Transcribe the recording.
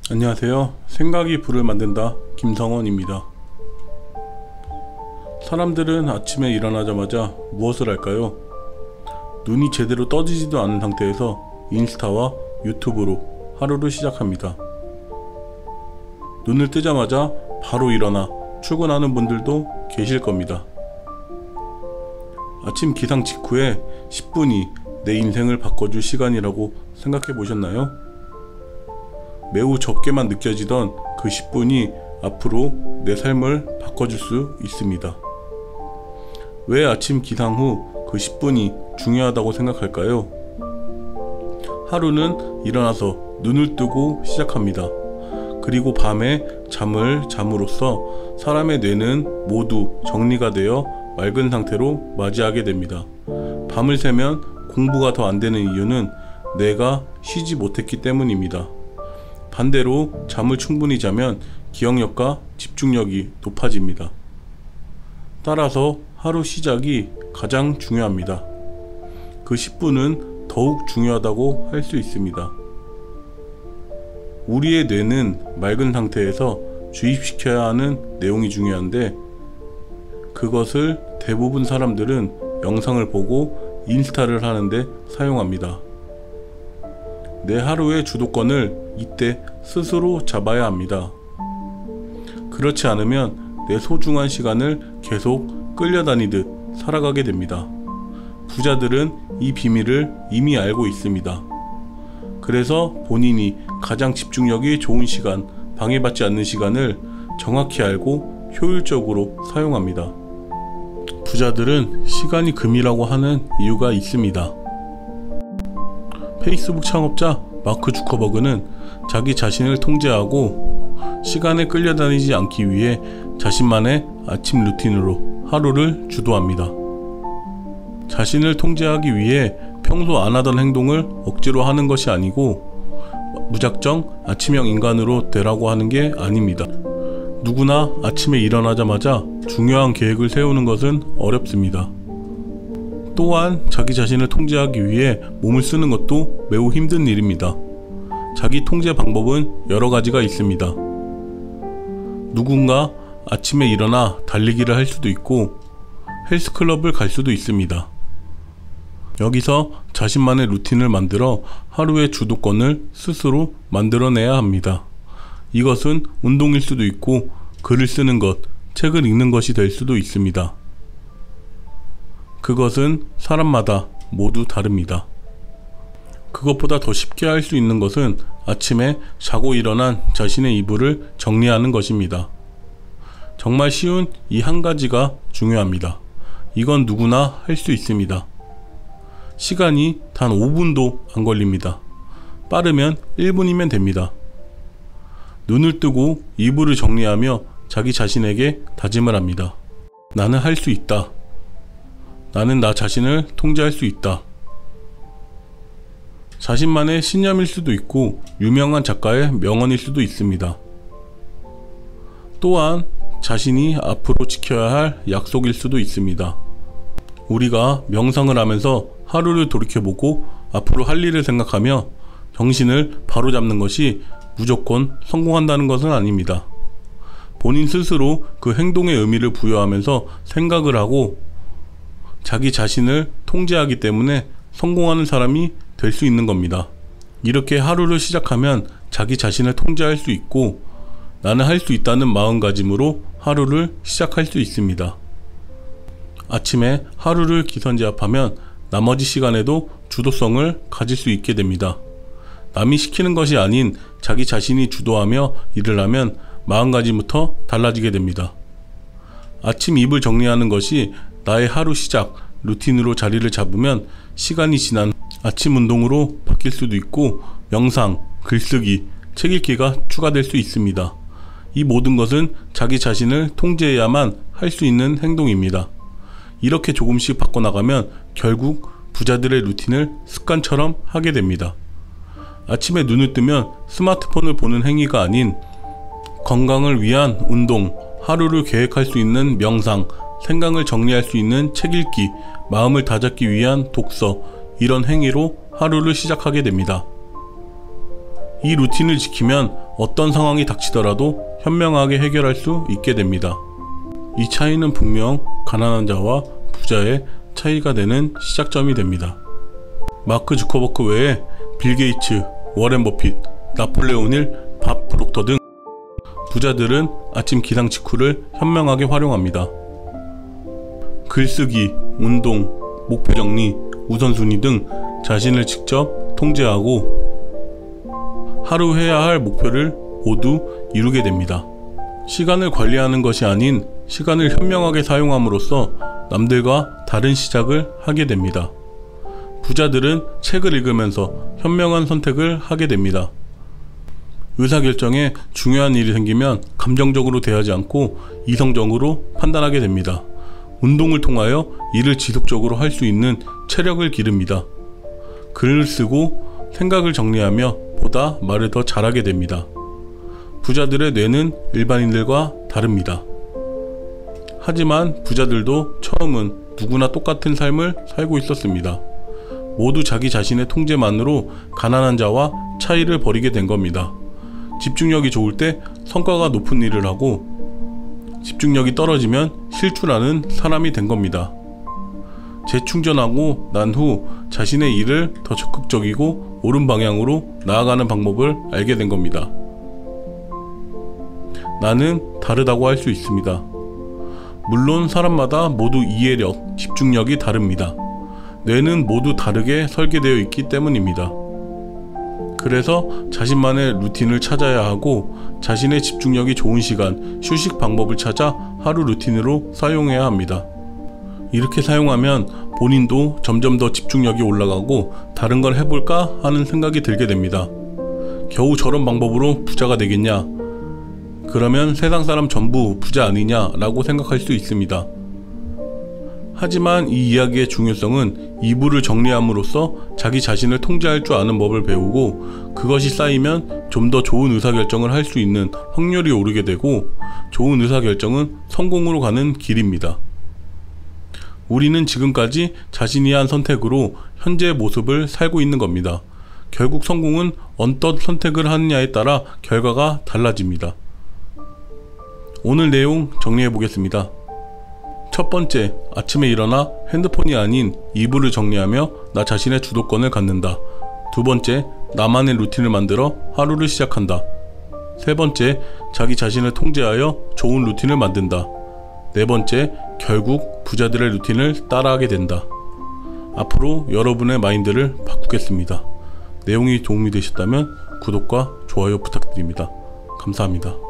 안녕하세요. 생각이 불을 만든다 김성원입니다. 사람들은 아침에 일어나자마자 무엇을 할까요? 눈이 제대로 떠지지도 않은 상태에서 인스타와 유튜브로 하루를 시작합니다. 눈을 뜨자마자 바로 일어나 출근하는 분들도 계실 겁니다. 아침 기상 직후에 10분이 내 인생을 바꿔줄 시간이라고 생각해 보셨나요? 매우 적게만 느껴지던 그 10분이 앞으로 내 삶을 바꿔줄 수 있습니다. 왜 아침 기상 후 그 10분이 중요하다고 생각할까요? 하루는 일어나서 눈을 뜨고 시작합니다. 그리고 밤에 잠을 잠으로써 사람의 뇌는 모두 정리가 되어 맑은 상태로 맞이하게 됩니다. 밤을 새면 공부가 더 안 되는 이유는 뇌가 쉬지 못했기 때문입니다. 반대로 잠을 충분히 자면 기억력과 집중력이 높아집니다. 따라서 하루 시작이 가장 중요합니다. 그 10분은 더욱 중요하다고 할 수 있습니다. 우리의 뇌는 맑은 상태에서 주입시켜야 하는 내용이 중요한데 그것을 대부분 사람들은 영상을 보고 인스타를 하는데 사용합니다. 내 하루의 주도권을 이때 스스로 잡아야 합니다. 그렇지 않으면 내 소중한 시간을 계속 끌려다니듯 살아가게 됩니다. 부자들은 이 비밀을 이미 알고 있습니다. 그래서 본인이 가장 집중력이 좋은 시간, 방해받지 않는 시간을 정확히 알고 효율적으로 사용합니다. 부자들은 시간이 금이라고 하는 이유가 있습니다. 페이스북 창업자 마크 주커버그는 자기 자신을 통제하고 시간에 끌려다니지 않기 위해 자신만의 아침 루틴으로 하루를 주도합니다. 자신을 통제하기 위해 평소 안 하던 행동을 억지로 하는 것이 아니고 무작정 아침형 인간으로 되라고 하는 게 아닙니다. 누구나 아침에 일어나자마자 중요한 계획을 세우는 것은 어렵습니다. 또한 자기 자신을 통제하기 위해 몸을 쓰는 것도 매우 힘든 일입니다. 자기 통제 방법은 여러 가지가 있습니다. 누군가 아침에 일어나 달리기를 할 수도 있고 헬스클럽을 갈 수도 있습니다. 여기서 자신만의 루틴을 만들어 하루의 주도권을 스스로 만들어내야 합니다. 이것은 운동일 수도 있고 글을 쓰는 것, 책을 읽는 것이 될 수도 있습니다. 그것은 사람마다 모두 다릅니다. 그것보다 더 쉽게 할 수 있는 것은 아침에 자고 일어난 자신의 이불을 정리하는 것입니다. 정말 쉬운 이 한 가지가 중요합니다. 이건 누구나 할 수 있습니다. 시간이 단 5분도 안 걸립니다. 빠르면 1분이면 됩니다. 눈을 뜨고 이불을 정리하며 자기 자신에게 다짐을 합니다. 나는 할 수 있다. 나는 나 자신을 통제할 수 있다. 자신만의 신념일 수도 있고 유명한 작가의 명언일 수도 있습니다. 또한 자신이 앞으로 지켜야 할 약속일 수도 있습니다. 우리가 명상을 하면서 하루를 돌이켜보고 앞으로 할 일을 생각하며 정신을 바로잡는 것이 무조건 성공한다는 것은 아닙니다. 본인 스스로 그 행동의 의미를 부여하면서 생각을 하고 자기 자신을 통제하기 때문에 성공하는 사람이 될 수 있는 겁니다. 이렇게 하루를 시작하면 자기 자신을 통제할 수 있고 나는 할 수 있다는 마음가짐으로 하루를 시작할 수 있습니다. 아침에 하루를 기선제압하면 나머지 시간에도 주도성을 가질 수 있게 됩니다. 남이 시키는 것이 아닌 자기 자신이 주도하며 일을 하면 마음가짐부터 달라지게 됩니다. 아침 이불 정리하는 것이 나의 하루 시작 루틴으로 자리를 잡으면 시간이 지난 아침 운동으로 바뀔 수도 있고 명상, 글쓰기, 책 읽기가 추가될 수 있습니다. 이 모든 것은 자기 자신을 통제해야만 할 수 있는 행동입니다. 이렇게 조금씩 바꿔나가면 결국 부자들의 루틴을 습관처럼 하게 됩니다. 아침에 눈을 뜨면 스마트폰을 보는 행위가 아닌 건강을 위한 운동, 하루를 계획할 수 있는 명상, 생각을 정리할 수 있는 책 읽기, 마음을 다잡기 위한 독서, 이런 행위로 하루를 시작하게 됩니다. 이 루틴을 지키면 어떤 상황이 닥치더라도 현명하게 해결할 수 있게 됩니다. 이 차이는 분명 가난한 자와 부자의 차이가 되는 시작점이 됩니다. 마크 주커버크 외에 빌 게이츠, 워렌 버핏, 나폴레온 힐, 밥 프록터 등 부자들은 아침 기상 직후를 현명하게 활용합니다. 글쓰기, 운동, 목표 정리, 우선순위 등 자신을 직접 통제하고 하루 해야 할 목표를 모두 이루게 됩니다. 시간을 관리하는 것이 아닌 시간을 현명하게 사용함으로써 남들과 다른 시작을 하게 됩니다. 부자들은 책을 읽으면서 현명한 선택을 하게 됩니다. 의사결정에 중요한 일이 생기면 감정적으로 대하지 않고 이성적으로 판단하게 됩니다. 운동을 통하여 일을 지속적으로 할 수 있는 체력을 기릅니다. 글을 쓰고 생각을 정리하며 보다 말을 더 잘하게 됩니다. 부자들의 뇌는 일반인들과 다릅니다. 하지만 부자들도 처음은 누구나 똑같은 삶을 살고 있었습니다. 모두 자기 자신의 통제만으로 가난한 자와 차이를 벌이게 된 겁니다. 집중력이 좋을 때 성과가 높은 일을 하고 집중력이 떨어지면 실추라는 사람이 된 겁니다. 재충전하고 난 후 자신의 일을 더 적극적이고 옳은 방향으로 나아가는 방법을 알게 된 겁니다. 나는 다르다고 할 수 있습니다. 물론 사람마다 모두 이해력, 집중력이 다릅니다. 뇌는 모두 다르게 설계되어 있기 때문입니다. 그래서 자신만의 루틴을 찾아야 하고 자신의 집중력이 좋은 시간, 휴식 방법을 찾아 하루 루틴으로 사용해야 합니다. 이렇게 사용하면 본인도 점점 더 집중력이 올라가고 다른 걸 해볼까 하는 생각이 들게 됩니다. 겨우 저런 방법으로 부자가 되겠냐? 그러면 세상 사람 전부 부자 아니냐? 라고 생각할 수 있습니다. 하지만 이 이야기의 중요성은 이불을 정리함으로써 자기 자신을 통제할 줄 아는 법을 배우고 그것이 쌓이면 좀 더 좋은 의사결정을 할 수 있는 확률이 오르게 되고 좋은 의사결정은 성공으로 가는 길입니다. 우리는 지금까지 자신이 한 선택으로 현재의 모습을 살고 있는 겁니다. 결국 성공은 어떤 선택을 하느냐에 따라 결과가 달라집니다. 오늘 내용 정리해 보겠습니다. 첫 번째, 아침에 일어나 핸드폰이 아닌 이불을 정리하며 나 자신의 주도권을 갖는다. 두 번째, 나만의 루틴을 만들어 하루를 시작한다. 세 번째, 자기 자신을 통제하여 좋은 루틴을 만든다. 네 번째, 결국 부자들의 루틴을 따라하게 된다. 앞으로 여러분의 마인드를 바꾸겠습니다. 내용이 도움이 되셨다면 구독과 좋아요 부탁드립니다. 감사합니다.